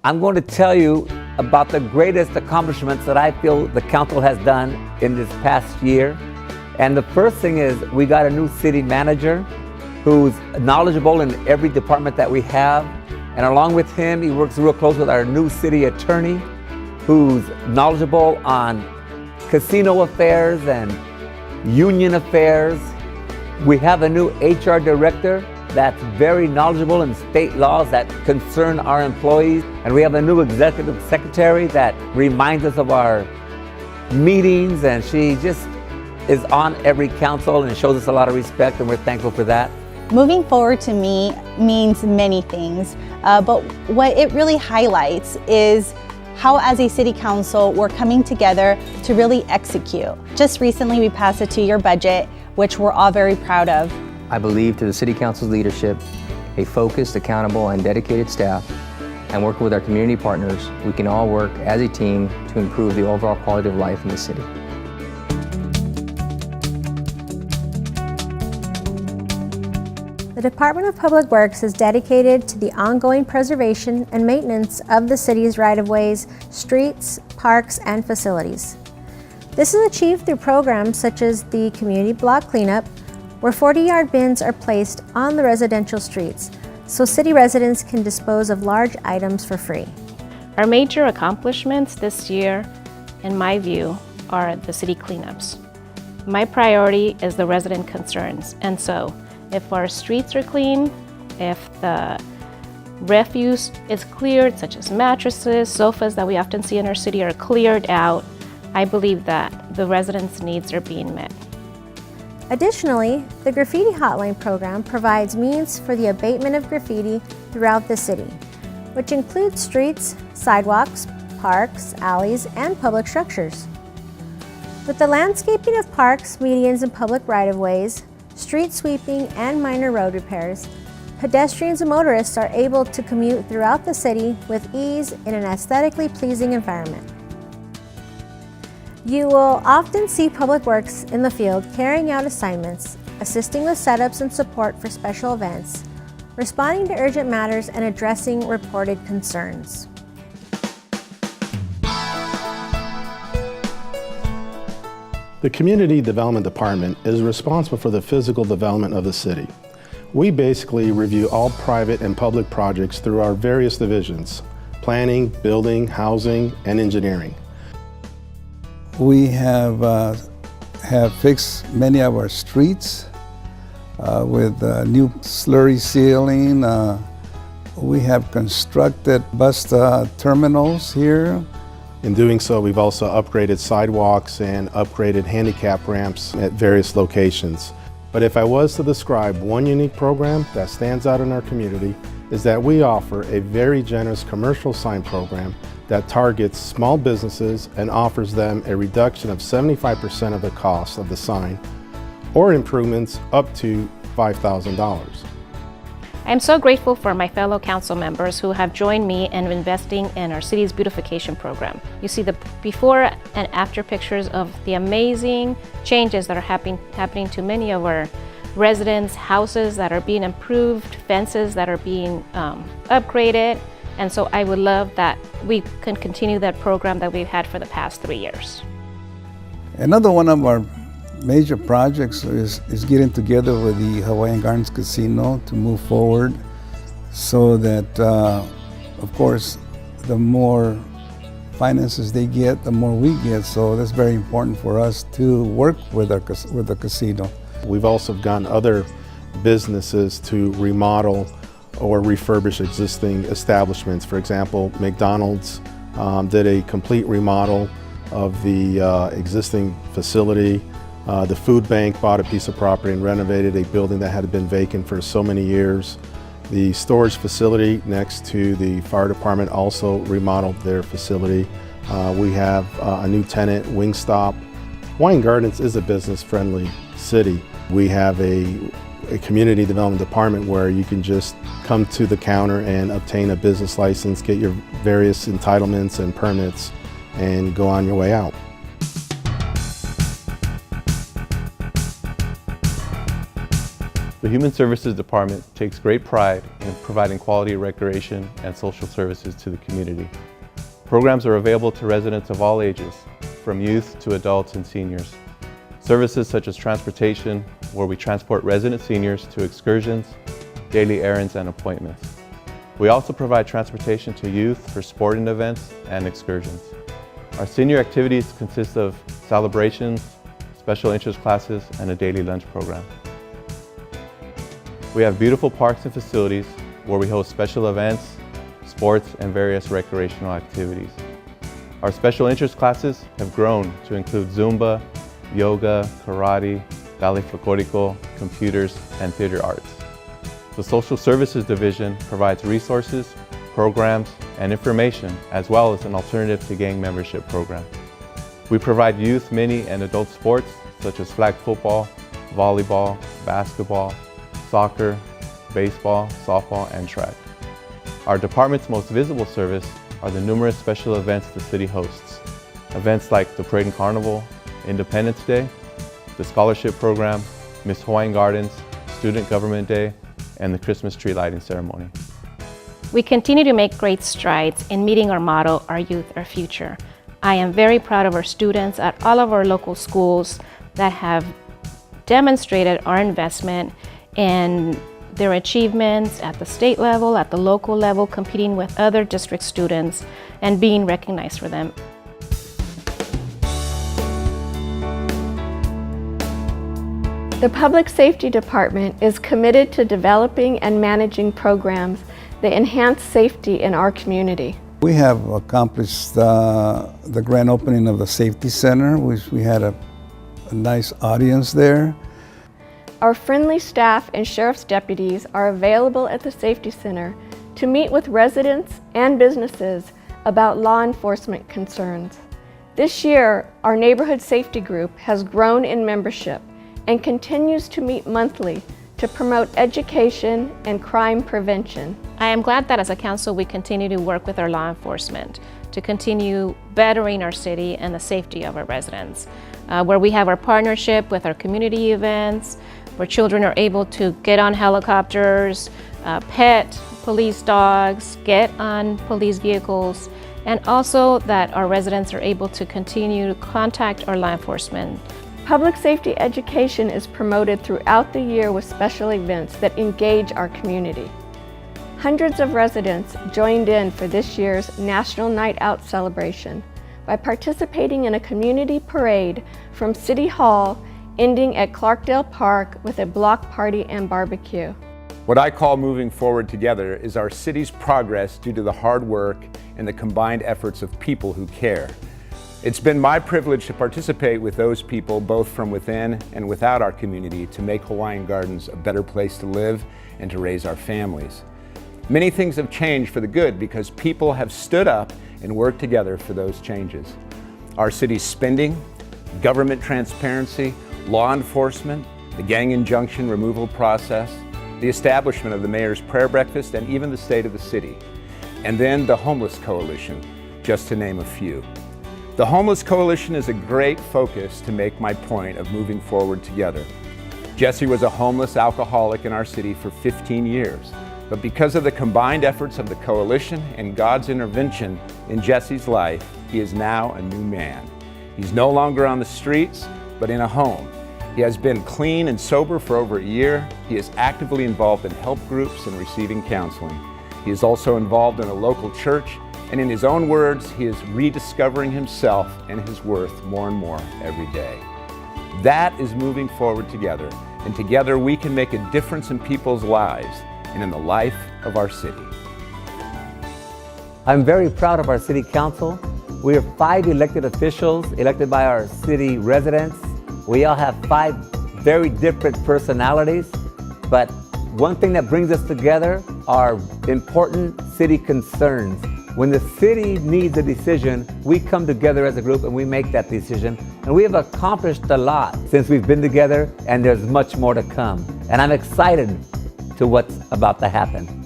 I'm going to tell you about the greatest accomplishments that I feel the council has done in this past year. And the first thing is we got a new city manager who's knowledgeable in every department that we have. And along with him, he works real close with our new city attorney, who's knowledgeable on casino affairs and union affairs. We have a new HR director that's very knowledgeable in state laws that concern our employees. And we have a new executive secretary that reminds us of our meetings, and she just is on every council and shows us a lot of respect, and we're thankful for that. Moving forward to me means many things, but what it really highlights is how as a city council we're coming together to really execute. Just recently we passed a 2-year budget, which we're all very proud of. I believe through the City Council's leadership, a focused, accountable, and dedicated staff, and working with our community partners, we can all work as a team to improve the overall quality of life in the city. The Department of Public Works is dedicated to the ongoing preservation and maintenance of the city's right-of-ways, streets, parks, and facilities. This is achieved through programs such as the Community Block Cleanup, where 40-yard bins are placed on the residential streets, so city residents can dispose of large items for free. Our major accomplishments this year, in my view, are the city cleanups. My priority is the resident concerns, and so if our streets are clean, if the refuse is cleared, such as mattresses, sofas that we often see in our city are cleared out, I believe that the residents' needs are being met. Additionally, the Graffiti Hotline program provides means for the abatement of graffiti throughout the city, which includes streets, sidewalks, parks, alleys, and public structures. With the landscaping of parks, medians, and public right-of-ways, street sweeping, and minor road repairs, pedestrians and motorists are able to commute throughout the city with ease in an aesthetically pleasing environment. You will often see Public Works in the field carrying out assignments, assisting with setups and support for special events, responding to urgent matters, and addressing reported concerns. The Community Development Department is responsible for the physical development of the city. We basically review all private and public projects through our various divisions: planning, building, housing, and engineering. We have fixed many of our streets with new slurry sealing. We have constructed bus terminals here. In doing so, we've also upgraded sidewalks and upgraded handicap ramps at various locations. But if I was to describe one unique program that stands out in our community, is that we offer a very generous commercial sign program that targets small businesses and offers them a reduction of 75% of the cost of the sign, or improvements up to $5,000. I am so grateful for my fellow council members who have joined me in investing in our city's beautification program. You see the before and after pictures of the amazing changes that are happening to many of our residents, houses that are being improved, fences that are being upgraded. And so I would love that we can continue that program that we've had for the past 3 years. Another one of our major projects is getting together with the Hawaiian Gardens Casino to move forward so that, of course, the more finances they get, the more we get. So that's very important for us to work with the casino. We've also gotten other businesses to remodel or refurbish existing establishments. For example, McDonald's did a complete remodel of the existing facility. The food bank bought a piece of property and renovated a building that had been vacant for so many years. The storage facility next to the fire department also remodeled their facility. We have a new tenant, Wingstop. Hawaiian Gardens is a business-friendly city. We have a community development department where you can just come to the counter and obtain a business license, get your various entitlements and permits, and go on your way out. The Human Services Department takes great pride in providing quality recreation and social services to the community. Programs are available to residents of all ages, from youth to adults and seniors. Services such as transportation, where we transport resident seniors to excursions, daily errands, and appointments. We also provide transportation to youth for sporting events and excursions. Our senior activities consist of celebrations, special interest classes, and a daily lunch program. We have beautiful parks and facilities where we host special events, sports, and various recreational activities. Our special interest classes have grown to include Zumba, yoga, karate, ballet folklorico, computers, and theater arts. The Social Services Division provides resources, programs, and information, as well as an alternative to gang membership program. We provide youth, mini, and adult sports such as flag football, volleyball, basketball, soccer, baseball, softball, and track. Our department's most visible service are the numerous special events the city hosts. Events like the Parade and Carnival, Independence Day, the Scholarship Program, Miss Hawaiian Gardens, Student Government Day, and the Christmas tree lighting ceremony. We continue to make great strides in meeting our motto, Our Youth, Our Future. I am very proud of our students at all of our local schools that have demonstrated our investment in their achievements at the state level, at the local level, competing with other district students and being recognized for them. The Public Safety Department is committed to developing and managing programs that enhance safety in our community. We have accomplished the grand opening of the Safety Center, which we had a nice audience there. Our friendly staff and sheriff's deputies are available at the Safety Center to meet with residents and businesses about law enforcement concerns. This year, our neighborhood safety group has grown in membership and continues to meet monthly to promote education and crime prevention. I am glad that as a council we continue to work with our law enforcement to continue bettering our city and the safety of our residents. Where we have our partnership with our community events, where children are able to get on helicopters, pet police dogs, get on police vehicles, and also that our residents are able to continue to contact our law enforcement. Public safety education is promoted throughout the year with special events that engage our community. Hundreds of residents joined in for this year's National Night Out celebration by participating in a community parade from City Hall, ending at Clarkdale Park with a block party and barbecue. What I call moving forward together is our city's progress due to the hard work and the combined efforts of people who care. It's been my privilege to participate with those people, both from within and without our community, to make Hawaiian Gardens a better place to live and to raise our families. Many things have changed for the good because people have stood up and worked together for those changes. Our city's spending, government transparency, law enforcement, the gang injunction removal process, the establishment of the mayor's prayer breakfast, and even the state of the city. And then the Homeless Coalition, just to name a few. The Homeless Coalition is a great focus to make my point of moving forward together. Jesse was a homeless alcoholic in our city for 15 years, but because of the combined efforts of the coalition and God's intervention in Jesse's life, he is now a new man. He's no longer on the streets, but in a home. He has been clean and sober for over a year. He is actively involved in help groups and receiving counseling. He is also involved in a local church, and in his own words, he is rediscovering himself and his worth more and more every day. That is moving forward together, and together we can make a difference in people's lives and in the life of our city. I'm very proud of our city council. We are 5 elected officials elected by our city residents. We all have 5 very different personalities, but one thing that brings us together are important city concerns. When the city needs a decision, we come together as a group and we make that decision. And we have accomplished a lot since we've been together, and there's much more to come. And I'm excited to what's about to happen.